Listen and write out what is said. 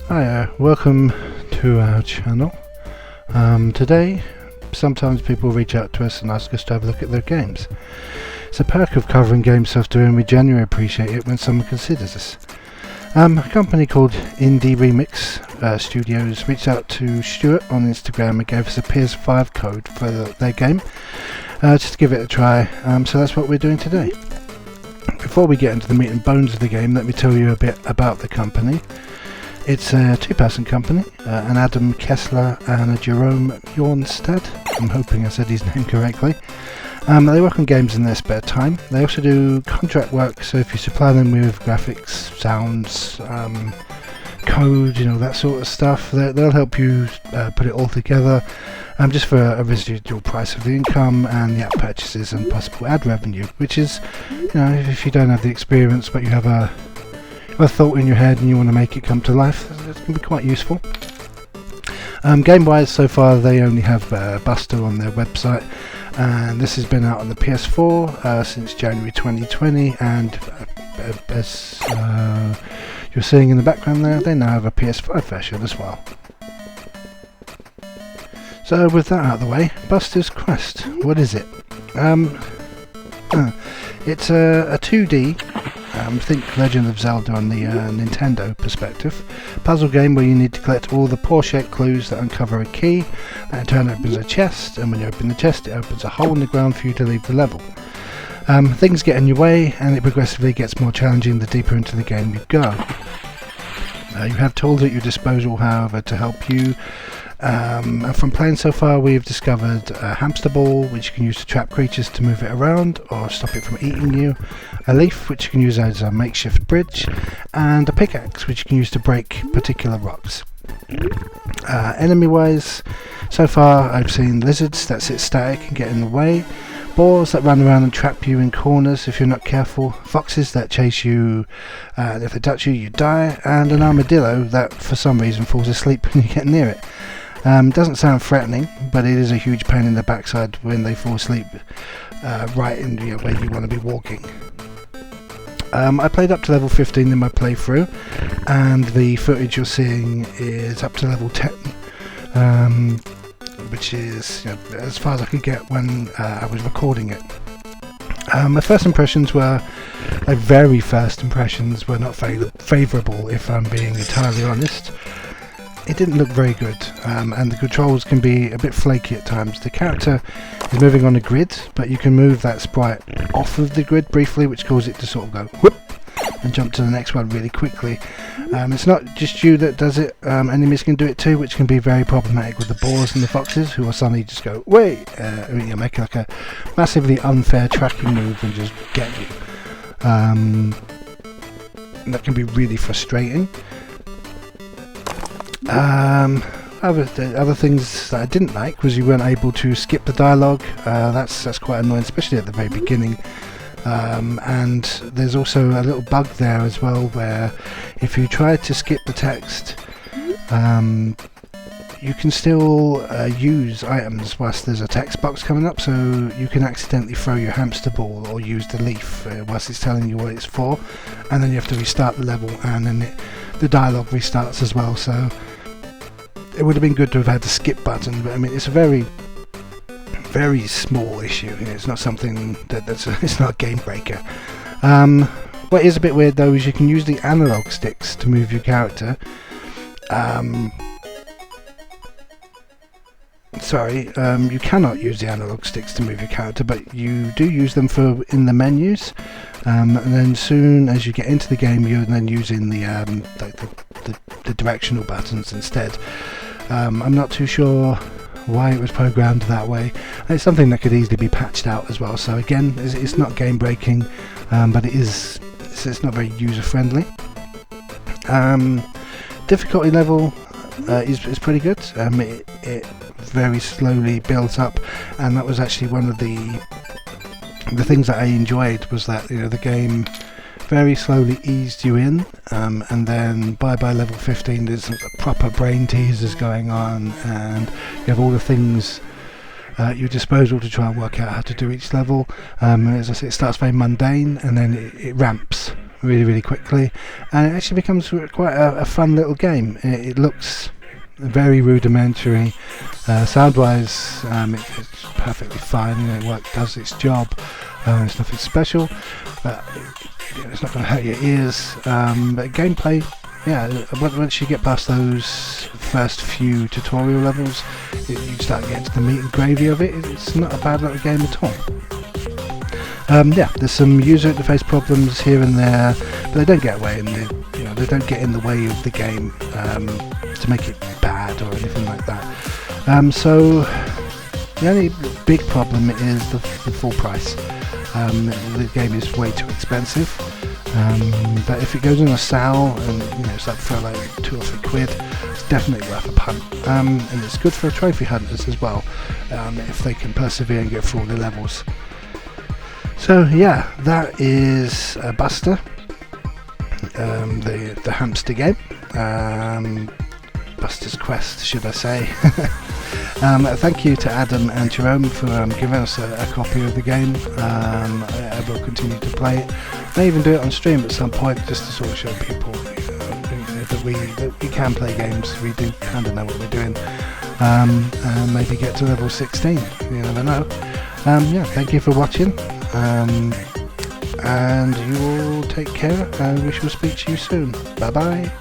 Hi, welcome to our channel. Today, sometimes people reach out to us and ask us to have a look at their games. It's a perk of covering game software, and we genuinely appreciate it when someone considers us. A company called Indie Remix Studios reached out to Stuart on Instagram and gave us a PS5 code for their game, just to give it a try. So that's what we're doing today. Before we get into the meat and bones of the game, let me tell you a bit about the company. It's a two-person company, an Adam Kessler and a Jerome Jornstad. I'm hoping I said his name correctly. They work on games in their spare time. They also do contract work, so if you supply them with graphics, sounds, code, that sort of stuff, they'll help you put it all together, just for a residual price of the income and the app purchases and possible ad revenue, which is, if you don't have the experience but you have a thought in your head and you want to make it come to life, it can be quite useful. Game-wise, so far they only have Buster on their website, and this has been out on the PS4 since January 2020, and as you're seeing in the background there, they now have a PS5 version as well. So with that out of the way, Buster's Quest, what is it? It's a 2D, think Legend of Zelda on the Nintendo perspective, puzzle game where you need to collect all the paw-shaped clues that uncover a key, and in turn opens a chest, and when you open the chest it opens a hole in the ground for you to leave the level. Things get in your way, and it progressively gets more challenging the deeper into the game you go. You have tools at your disposal, however, to help you. From playing so far, we've discovered a hamster ball, which you can use to trap creatures to move it around or stop it from eating you, a leaf, which you can use as a makeshift bridge, and a pickaxe, which you can use to break particular rocks. Enemy wise, so far I've seen lizards that sit static and get in the way, boars that run around and trap you in corners if you're not careful, foxes that chase you, and if they touch you, you die, and an armadillo that for some reason falls asleep when you get near it. Doesn't sound threatening, but it is a huge pain in the backside when they fall asleep right in where you want to be walking. I played up to level 15 in my playthrough, and the footage you're seeing is up to level 10, which is as far as I could get when I was recording it. My first impressions were, very first impressions were not favourable, if I'm being entirely honest. It didn't look very good, and the controls can be a bit flaky at times. The character is moving on a grid, but you can move that sprite off of the grid briefly, which causes it to sort of go whoop and jump to the next one really quickly. It's not just you that does it, enemies can do it too, which can be very problematic with the boars and the foxes, who will suddenly just go wait, make like a massively unfair tracking move and just get you. That can be really frustrating. Other things that I didn't like was you weren't able to skip the dialogue. That's quite annoying, especially at the very beginning. And there's also a little bug there as well, where if you try to skip the text, you can still use items whilst there's a text box coming up, so you can accidentally throw your hamster ball or use the leaf whilst it's telling you what it's for, and then you have to restart the level, and then the dialogue restarts as well. So it would have been good to have had the skip button, but I mean, it's a very, very small issue. It's not something it's not a game breaker. What is a bit weird though is you can use the analog sticks to move your character. You cannot use the analog sticks to move your character, but you do use them in the menus. And then soon as you get into the game, you're then using the directional buttons instead. I'm not too sure why it was programmed that way. It's something that could easily be patched out as well. So again, it's not game breaking, but it's not very user friendly. Difficulty level is pretty good. It very slowly builds up, and that was actually one of the things that I enjoyed, was that the game very slowly eased you in, and then by level 15 there's proper brain teasers going on, and you have all the things at your disposal to try and work out how to do each level. As I say, it starts very mundane and then it ramps really quickly, and it actually becomes quite a fun little game. It looks very rudimentary. Sound-wise, it's perfectly fine. It does its job. It's nothing special, but it's not going to hurt your ears. But gameplay, once you get past those first few tutorial levels, you start getting to the meat and gravy of it. It's not a bad little game at all. There's some user interface problems here and there, but they don't get away they don't get in the way of the game to make it bad or anything like that. So the only big problem is the full price. The game is way too expensive, but if it goes on a sale and it's up for like £2 or £3, it's definitely worth a punt, and it's good for trophy hunters as well, if they can persevere and get through all the levels. So yeah, that is Buster, the hamster game, Buster's Quest, should I say. Thank you to Adam and Jerome for giving us a copy of the game. I will continue to play it. May even do it on stream at some point, just to sort of show people that we can play games. We do kind of know what we're doing. And maybe get to level 16. You never know. Thank you for watching. And you all take care, and we shall speak to you soon. Bye bye.